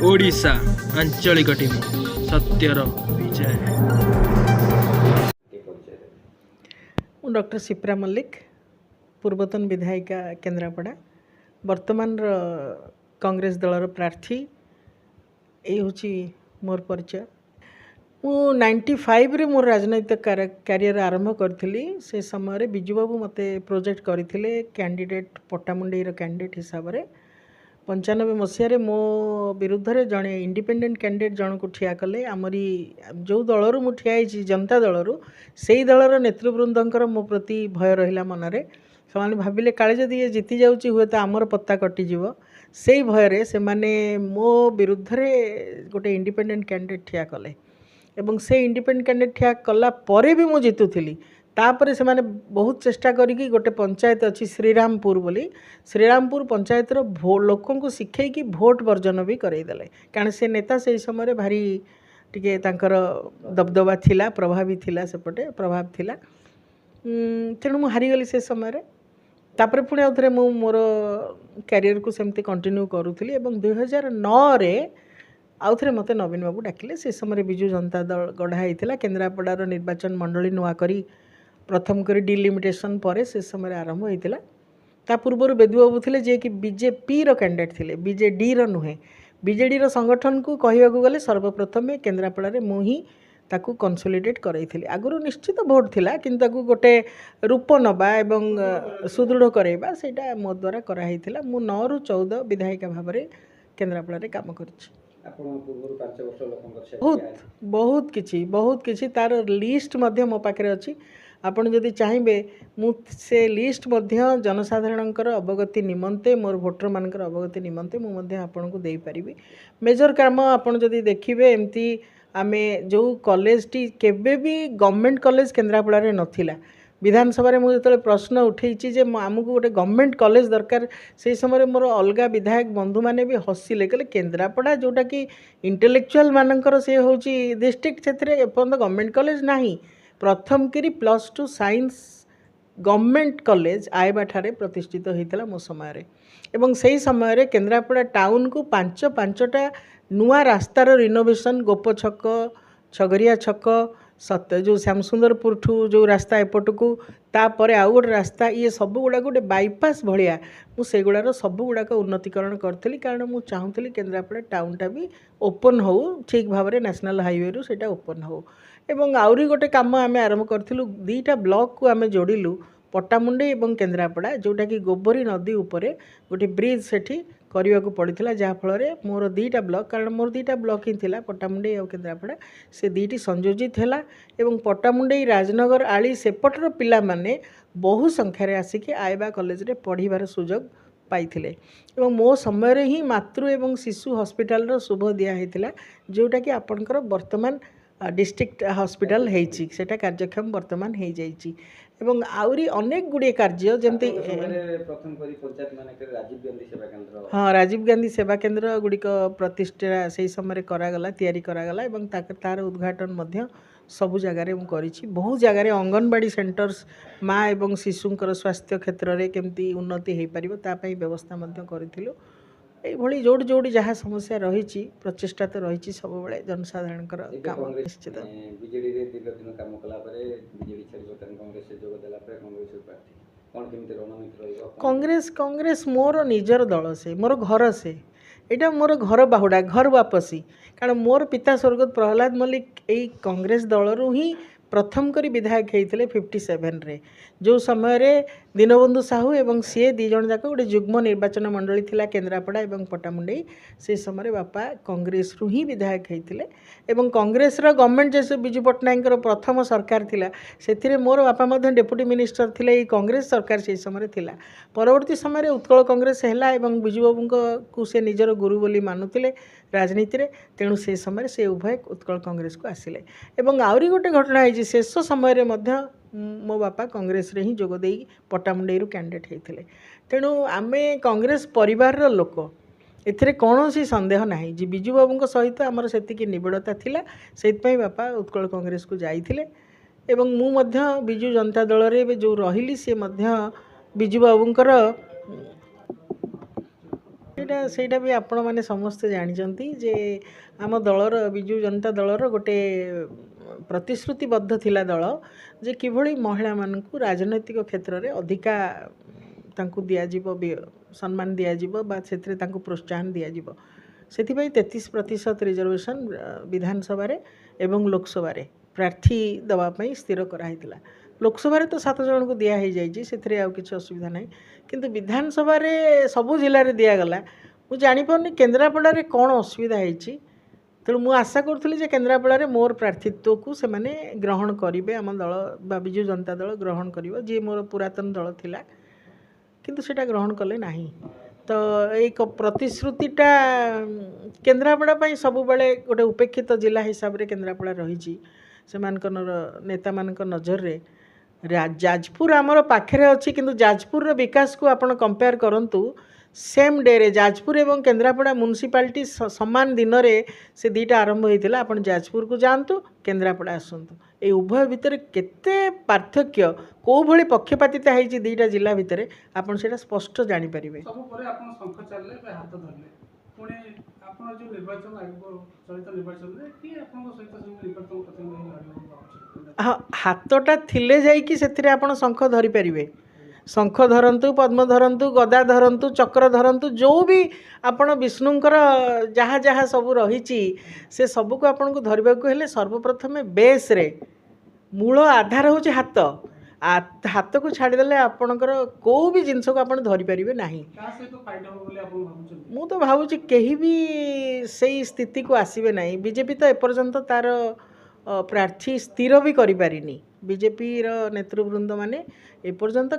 ओडिशा आंचलिक टीवी सत्यर विजय। ମୁଁ ଡକ୍ଟର ସିପ୍ରା ମଲ୍ଲିକ, ପୂର୍ବତନ ବିଧାୟିକା କେନ୍ଦ୍ରାପଡ଼ା, ବର୍ତ୍ତମାନ କଂଗ୍ରେସ ଦଳର ପ୍ରାର୍ଥୀ। ଏଇ ହେଉଛି ମୋର ପରିଚୟ। ମୁଁ 95ରେ ମୋର ରାଜନୈତିକ କ୍ୟାରିୟର ଆରମ୍ଭ କରିଥିଲି। ସେ ସମୟରେ ବିଜୁବାବୁ ମୋତେ ପ୍ରୋଜେକ୍ଟ କରିଥିଲେ କ୍ୟାଣ୍ଡିଡେଟ୍, ପଟ୍ଟାମୁଣ୍ଡେଇର କ୍ୟାଣ୍ଡିଡେଟ୍ ହିସାବରେ। 95 ମସିହାରେ ମୋ ବିରୁଦ୍ଧରେ ଜଣେ ଇଣ୍ଡିପେଣ୍ଡେଣ୍ଟ କ୍ୟାଣ୍ଡିଡେଟ୍ ଜଣକୁ ଠିଆ କଲେ। ଆମରି ଯେଉଁ ଦଳରୁ ମୁଁ ଠିଆ ହେଇଛି, ଜନତା ଦଳରୁ, ସେଇ ଦଳର ନେତୃବୃନ୍ଦଙ୍କର ମୋ ପ୍ରତି ଭୟ ରହିଲା ମନରେ। ସେମାନେ ଭାବିଲେ କାଳେ ଯଦି ଇଏ ଜିତି ଯାଉଛି ହୁଏତ ଆମର ପତ୍ତା କଟିଯିବ। ସେଇ ଭୟରେ ସେମାନେ ମୋ ବିରୁଦ୍ଧରେ ଗୋଟେ ଇଣ୍ଡିପେଣ୍ଡେଣ୍ଟ କ୍ୟାଣ୍ଡିଡେଟ୍ ଠିଆ କଲେ ଏବଂ ସେଇ ଇଣ୍ଡିପେଣ୍ଡେଣ୍ଟ କ୍ୟାଣ୍ଡିଡେଟ୍ ଠିଆ କଲା ପରେ ବି ମୁଁ ଜିତୁଥିଲି। ତାପରେ ସେମାନେ ବହୁତ ଚେଷ୍ଟା କରିକି ଗୋଟେ ପଞ୍ଚାୟତ ଅଛି ଶ୍ରୀରାମପୁର ବୋଲି, ଶ୍ରୀରାମପୁର ପଞ୍ଚାୟତର ଲୋକଙ୍କୁ ଶିଖେଇକି ଭୋଟ ବର୍ଜନ ବି କରେଇଦେଲେ। କାରଣ ସେ ନେତା ସେଇ ସମୟରେ ଭାରି ଟିକେ ତାଙ୍କର ଦବଦବା ଥିଲା, ପ୍ରଭାବୀ ଥିଲା, ସେପଟେ ପ୍ରଭାବ ଥିଲା। ତେଣୁ ମୁଁ ହାରିଗଲି ସେ ସମୟରେ। ତାପରେ ପୁଣି ଆଉ ଥରେ ମୁଁ ମୋର କ୍ୟାରିୟରକୁ ସେମିତି କଣ୍ଟିନ୍ୟୁ କରୁଥିଲି ଏବଂ 2009ରେ ଆଉ ଥରେ ମୋତେ ନବୀନ ବାବୁ ଡାକିଲେ। ସେ ସମୟରେ ବିଜୁ ଜନତା ଦଳ ଗଢ଼ା ହେଇଥିଲା। କେନ୍ଦ୍ରାପଡ଼ାର ନିର୍ବାଚନ ମଣ୍ଡଳୀ ନୂଆ କରି ପ୍ରଥମ କରି ଡିଲିମିଟେସନ୍ ପରେ ସେ ସମୟରେ ଆରମ୍ଭ ହୋଇଥିଲା। ତା ପୂର୍ବରୁ ବେଦୁବାବୁ ଥିଲେ, ଯିଏକି ବିଜେପିର କ୍ୟାଣ୍ଡିଡେଟ୍ ଥିଲେ, ବିଜେଡ଼ିର ନୁହେଁ। ବିଜେଡ଼ିର ସଂଗଠନକୁ କହିବାକୁ ଗଲେ ସର୍ବପ୍ରଥମେ କେନ୍ଦ୍ରାପଡ଼ାରେ ମୁଁ ହିଁ ତାକୁ କନସୋଲିଡେଟ୍ କରାଇଥିଲି। ଆଗରୁ ନିଶ୍ଚିତ ଭୋଟ ଥିଲା, କିନ୍ତୁ ତାକୁ ଗୋଟେ ରୂପ ନେବା ଏବଂ ସୁଦୃଢ଼ କରାଇବା ସେଇଟା ମୋ ଦ୍ୱାରା କରାହେଇଥିଲା। ମୁଁ 9ରୁ 14 ବିଧାୟିକା ଭାବରେ କେନ୍ଦ୍ରାପଡ଼ାରେ କାମ କରିଛି। ବହୁତ କିଛି ତାର ଲିଷ୍ଟ ମଧ୍ୟ ମୋ ପାଖରେ ଅଛି। ଆପଣ ଯଦି ଚାହିଁବେ ମୁଁ ସେ ଲିଷ୍ଟ ମଧ୍ୟ ଜନସାଧାରଣଙ୍କର ଅବଗତି ନିମନ୍ତେ, ମୋର ଭୋଟରମାନଙ୍କର ଅବଗତି ନିମନ୍ତେ ମୁଁ ମଧ୍ୟ ଆପଣଙ୍କୁ ଦେଇପାରିବି। ମେଜର କାମ ଆପଣ ଯଦି ଦେଖିବେ, ଏମିତି ଆମେ ଯେଉଁ କଲେଜଟି କେବେ ବି ଗଭର୍ଣ୍ଣମେଣ୍ଟ କଲେଜ କେନ୍ଦ୍ରାପଡ଼ାରେ ନଥିଲା। ବିଧାନସଭାରେ ମୁଁ ଯେତେବେଳେ ପ୍ରଶ୍ନ ଉଠେଇଛି ଯେ ଆମକୁ ଗୋଟେ ଗଭର୍ଣ୍ଣମେଣ୍ଟ କଲେଜ ଦରକାର, ସେହି ସମୟରେ ମୋର ଅଲଗା ବିଧାୟକ ବନ୍ଧୁମାନେ ବି ହସିଲେ, କହିଲେ କେନ୍ଦ୍ରାପଡ଼ା ଯେଉଁଟାକି ଇଣ୍ଟେଲେକ୍ଚୁଆଲ ମାନଙ୍କର ସେ ହେଉଛି ଡିଷ୍ଟ୍ରିକ୍ଟ, ସେଥିରେ ଏପର୍ଯ୍ୟନ୍ତ ଗଭର୍ଣ୍ଣମେଣ୍ଟ କଲେଜ ନାହିଁ। ପ୍ରଥମ କରି +2 ସାଇନ୍ସ ଗଭର୍ଣ୍ଣମେଣ୍ଟ କଲେଜ ଆୟବାଠାରେ ପ୍ରତିଷ୍ଠିତ ହୋଇଥିଲା ମୋ ସମୟରେ। ଏବଂ ସେହି ସମୟରେ କେନ୍ଦ୍ରାପଡ଼ା ଟାଉନକୁ ପାଞ୍ଚଟା ନୂଆ ରାସ୍ତାର ରିନୋଭେସନ୍, ଗୋପ ଛକ, ଛଗରିଆ ଛକ, ଯେଉଁ ଶ୍ୟାମସୁନ୍ଦରପୁରଠୁ ଯେଉଁ ରାସ୍ତା ଏପଟକୁ, ତାପରେ ଆଉ ଗୋଟେ ରାସ୍ତା, ଇଏ ସବୁଗୁଡ଼ାକ ଗୋଟେ ବାଇପାସ୍ ଭଳିଆ ମୁଁ ସେଗୁଡ଼ାର ସବୁଗୁଡ଼ାକ ଉନ୍ନତିକରଣ କରିଥିଲି। କାରଣ ମୁଁ ଚାହୁଁଥିଲି କେନ୍ଦ୍ରାପଡ଼ା ଟାଉନଟା ବି ଓପନ୍ ହେଉ, ଠିକ୍ ଭାବରେ ନ୍ୟାସନାଲ୍ ହାଇୱେରୁ ସେଇଟା ଓପନ୍ ହେଉ। ଏବଂ ଆହୁରି ଗୋଟେ କାମ ଆମେ ଆରମ୍ଭ କରିଥିଲୁ, 2ଟା ବ୍ଲକକୁ ଆମେ ଯୋଡ଼ିଲୁ, ପଟ୍ଟାମୁଣ୍ଡେଇ ଏବଂ କେନ୍ଦ୍ରାପଡ଼ା, ଯେଉଁଟାକି ଗୋବରୀ ନଦୀ ଉପରେ ଗୋଟେ ବ୍ରିଜ୍ ସେଠି କରିବାକୁ ପଡ଼ିଥିଲା। ଯାହାଫଳରେ ମୋର 2ଟା ବ୍ଲକ, କାରଣ ମୋର 2ଟା ବ୍ଲକ ହିଁ ଥିଲା, ପଟ୍ଟାମୁଣ୍ଡେଇ ଆଉ କେନ୍ଦ୍ରାପଡ଼ା, ସେ 2ଟି ସଂଯୋଜିତ ହେଲା ଏବଂ ପଟ୍ଟାମୁଣ୍ଡେଇ, ରାଜନଗର, ଆଳି ସେପଟର ପିଲାମାନେ ବହୁ ସଂଖ୍ୟାରେ ଆସିକି ଆୟବା କଲେଜରେ ପଢ଼ିବାର ସୁଯୋଗ ପାଇଥିଲେ। ଏବଂ ମୋ ସମୟରେ ହିଁ ମାତୃ ଏବଂ ଶିଶୁ ହସ୍ପିଟାଲର ଶୁଭ ଦିଆ ହେଇଥିଲା, ଯେଉଁଟାକି ଆପଣଙ୍କର ବର୍ତ୍ତମାନ ଡିଷ୍ଟ୍ରିକ୍ଟ ହସ୍ପିଟାଲ ହେଇଛି, ସେଇଟା କାର୍ଯ୍ୟକ୍ଷମ ବର୍ତ୍ତମାନ ହେଇଯାଇଛି। ଏବଂ ଆହୁରି ଅନେକ ଗୁଡ଼ିଏ କାର୍ଯ୍ୟ, ଯେମିତି ହଁ, ରାଜୀବ ଗାନ୍ଧୀ ସେବା କେନ୍ଦ୍ର ଗୁଡ଼ିକ ପ୍ରତିଷ୍ଠା ସେହି ସମୟରେ କରାଗଲା, ତିଆରି କରାଗଲା ଏବଂ ତାର ଉଦ୍ଘାଟନ ମଧ୍ୟ ସବୁ ଜାଗାରେ ମୁଁ କରିଛି। ବହୁ ଜାଗାରେ ଅଙ୍ଗନବାଡ଼ି ସେଣ୍ଟର୍ସ, ମା ଏବଂ ଶିଶୁଙ୍କର ସ୍ୱାସ୍ଥ୍ୟ କ୍ଷେତ୍ରରେ କେମିତି ଉନ୍ନତି ହୋଇପାରିବ ତା ପାଇଁ ବ୍ୟବସ୍ଥା ମଧ୍ୟ କରିଥିଲୁ। এইଭଳି ଯେଉଁଠି ଯାହା ସମସ୍ୟା ରହିଛି, ପ୍ରଚେଷ୍ଟା ତ ରହିଛି ସବୁବେଳେ ଜନସାଧାରଣଙ୍କର କାମ। ନିଶ୍ଚିତ ବିଜେଡ଼ିରେ ଦୀର୍ଘଦିନ କାମ କଲା ପରେ ବିଜେଡ଼ି ଛାଡ଼ି ବର୍ତ୍ତମାନ କଂଗ୍ରେସରେ ଯୋଗ ଦେଲା ପରେ କଂଗ୍ରେସର ପ୍ରାର୍ଥୀ, କ'ଣ କେମିତି ରଣନୀତି ରହିବ? କଂଗ୍ରେସ ମୋର ନିଜର ଦଳ, ସେ ମୋର ଘର, ସେ ଏଇଟା ମୋର ଘର ବାହୁଡ଼ା, ଘର ବାପସି। କାରଣ ମୋର ପିତା ସ୍ୱର୍ଗତ ପ୍ରହ୍ଲାଦ ମଲ୍ଲିକ ଏଇ କଂଗ୍ରେସ ଦଳରୁ ହିଁ ପ୍ରଥମ କରି ବିଧାୟକ ହେଇଥିଲେ 57ରେ, ଯେଉଁ ସମୟରେ ଦୀନବନ୍ଧୁ ସାହୁ ଏବଂ ସିଏ 2 ଜଣ ଯାକ ଗୋଟେ ଯୁଗ୍ମ ନିର୍ବାଚନ ମଣ୍ଡଳୀ ଥିଲା କେନ୍ଦ୍ରାପଡ଼ା ଏବଂ ପଟ୍ଟାମୁଣ୍ଡେଇ। ସେ ସମୟରେ ବାପା କଂଗ୍ରେସରୁ ହିଁ ବିଧାୟକ ହେଇଥିଲେ ଏବଂ କଂଗ୍ରେସର ଗଭର୍ଣ୍ଣମେଣ୍ଟ ଯେ ବିଜୁ ପଟ୍ଟନାୟକଙ୍କର ପ୍ରଥମ ସରକାର ଥିଲା, ସେଥିରେ ମୋର ବାପା ମଧ୍ୟ ଡେପୁଟି ମିନିଷ୍ଟର ଥିଲେ। ଏଇ କଂଗ୍ରେସ ସରକାର ସେହି ସମୟରେ ଥିଲା। ପରବର୍ତ୍ତୀ ସମୟରେ ଉତ୍କଳ କଂଗ୍ରେସ ହେଲା ଏବଂ ବିଜୁବାବୁଙ୍କୁ ସେ ନିଜର ଗୁରୁ ବୋଲି ମାନୁଥିଲେ ରାଜନୀତିରେ। ତେଣୁ ସେ ସମୟରେ ସେ ଉଭୟ ଉତ୍କଳ କଂଗ୍ରେସକୁ ଆସିଲେ। ଏବଂ ଆହୁରି ଗୋଟେ ଘଟଣା ହେଇଛି, ଶେଷ ସମୟରେ ମଧ୍ୟ ମୋ ବାପା କଂଗ୍ରେସରେ ହିଁ ଯୋଗ ଦେଇ ପଟ୍ଟାମୁଣ୍ଡେଇରୁ କ୍ୟାଣ୍ଡିଡେଟ୍ ହେଇଥିଲେ। ତେଣୁ ଆମେ କଂଗ୍ରେସ ପରିବାରର ଲୋକ, ଏଥିରେ କୌଣସି ସନ୍ଦେହ ନାହିଁ ଯେ ବିଜୁବାବୁଙ୍କ ସହିତ ଆମର ସେତିକି ନିବିଡ଼ତା ଥିଲା। ସେଇଥିପାଇଁ ବାପା ଉତ୍କଳ କଂଗ୍ରେସକୁ ଯାଇଥିଲେ ଏବଂ ମୁଁ ମଧ୍ୟ ବିଜୁ ଜନତା ଦଳରେ ଏବେ ଯେଉଁ ରହିଲି, ସେ ମଧ୍ୟ ବିଜୁବାବୁଙ୍କର ସେଇଟା ବି ଆପଣମାନେ ସମସ୍ତେ ଜାଣିଛନ୍ତି ଯେ ଆମ ଦଳର ବିଜୁ ଜନତା ଦଳର ଗୋଟେ ପ୍ରତିଶ୍ରୁତିବଦ୍ଧ ଥିଲା ଦଳ ଯେ କିଭଳି ମହିଳାମାନଙ୍କୁ ରାଜନୈତିକ କ୍ଷେତ୍ରରେ ଅଧିକା ତାଙ୍କୁ ଦିଆଯିବ ସମ୍ମାନ ଦିଆଯିବ ବା ସେଥିରେ ତାଙ୍କୁ ପ୍ରୋତ୍ସାହନ ଦିଆଯିବ। ସେଥିପାଇଁ 33% ରିଜର୍ଭେସନ୍ ବିଧାନସଭାରେ ଏବଂ ଲୋକସଭାରେ ପ୍ରାର୍ଥୀ ଦେବା ପାଇଁ ସ୍ଥିର କରାହେଇଥିଲା। ଲୋକସଭାରେ ତ 7 ଜଣଙ୍କୁ ଦିଆ ହେଇଯାଇଛି, ସେଥିରେ ଆଉ କିଛି ଅସୁବିଧା ନାହିଁ, କିନ୍ତୁ ବିଧାନସଭାରେ ସବୁ ଜିଲ୍ଲାରେ ଦିଆଗଲା। ମୁଁ ଜାଣିପାରୁନି କେନ୍ଦ୍ରାପଡ଼ାରେ କ'ଣ ଅସୁବିଧା ହେଇଛି। ତେଣୁ ମୁଁ ଆଶା କରୁଥିଲି ଯେ କେନ୍ଦ୍ରାପଡ଼ାରେ ମୋର ପ୍ରାର୍ଥୀତ୍ୱକୁ ସେମାନେ ଗ୍ରହଣ କରିବେ, ଆମ ଦଳ ବା ବିଜୁ ଜନତା ଦଳ ଗ୍ରହଣ କରିବ, ଯିଏ ମୋର ପୁରାତନ ଦଳ ଥିଲା, କିନ୍ତୁ ସେଇଟା ଗ୍ରହଣ କଲେ ନାହିଁ। ତ ଏଇ ପ୍ରତିଶ୍ରୁତିଟା କେନ୍ଦ୍ରାପଡ଼ା ପାଇଁ ସବୁବେଳେ ଗୋଟେ ଉପେକ୍ଷିତ ଜିଲ୍ଲା ହିସାବରେ କେନ୍ଦ୍ରାପଡ଼ା ରହିଛି ସେମାନଙ୍କର ନେତାମାନଙ୍କ ନଜରରେ। ଯାଜପୁର ଆମର ପାଖରେ ଅଛି, କିନ୍ତୁ ଯାଜପୁରର ବିକାଶକୁ ଆପଣ କମ୍ପେୟାର କରନ୍ତୁ। ସେମ୍ ଡେରେ ଯାଜପୁର ଏବଂ କେନ୍ଦ୍ରାପଡ଼ା ମ୍ୟୁନିସିପାଲିଟି ସମାନ ଦିନରେ ସେ ଦୁଇଟା ଆରମ୍ଭ ହୋଇଥିଲା। ଆପଣ ଯାଜପୁରକୁ ଯାଆନ୍ତୁ, କେନ୍ଦ୍ରାପଡ଼ା ଆସନ୍ତୁ, এই ଉଭୟ ଭିତରେ କେତେ ପାର୍ଥକ୍ୟ, କେଉଁଭଳି ପକ୍ଷପାତିତା ହେଇଛି ଦୁଇଟା ଜିଲ୍ଲା ଭିତରେ, ଆପଣ ସେଇଟା ସ୍ପଷ୍ଟ ଜାଣିପାରିବେ। ସବୁ ପରେ ଆପଣ ଶଙ୍ଖ ଚାଲିଲେ ବା ହାତ ଧରିଲେ, ପୁଣି ଆପଣ ଯେଉଁ ନିର୍ବାଚନ ଆଗକୁ ଚଳିତ ନିର୍ବାଚନରେ କି ଆପଣଙ୍କ ସହିତ ନିର୍ବାଚନ ପ୍ରତିନିଧି ଲଢ଼ିବାକୁ ଭାବୁଛନ୍ତି? ହଁ, ହାତଟା ଥିଲେ ଯାଇକି ସେଥିରେ ଆପଣ ଶଙ୍ଖ ଧରିପାରିବେ। ଶଙ୍ଖ ଧରନ୍ତୁ, ପଦ୍ମ ଧରନ୍ତୁ, ଗଦା ଧରନ୍ତୁ, ଚକ୍ର ଧରନ୍ତୁ, ଯେଉଁ ବି ଆପଣ ବିଷ୍ଣୁଙ୍କର ଯାହା ଯାହା ସବୁ ରହିଛି ସେ ସବୁକୁ ଆପଣଙ୍କୁ ଧରିବାକୁ ହେଲେ ସର୍ବପ୍ରଥମେ ବେସ୍ରେ ମୂଳ ଆଧାର ହେଉଛି ହାତ। ହାତକୁ ଛାଡ଼ିଦେଲେ ଆପଣଙ୍କର କେଉଁ ବି ଜିନିଷକୁ ଆପଣ ଧରିପାରିବେ ନାହିଁ। କାହା ସହିତ ଫାଇଟ୍ ହେବ ବୋଲି ଆପଣ ଭାବୁଛନ୍ତି? ମୁଁ ତ ଭାବୁଛି କେହି ବି ସେଇ ସ୍ଥିତିକୁ ଆସିବେ ନାହିଁ। ବିଜେପି ତ ଏପର୍ଯ୍ୟନ୍ତ ତା'ର ପ୍ରାର୍ଥୀ ସ୍ଥିର ବି କରିପାରିନି। ବିଜେପିର ନେତୃବୃନ୍ଦମାନେ ଏପର୍ଯ୍ୟନ୍ତ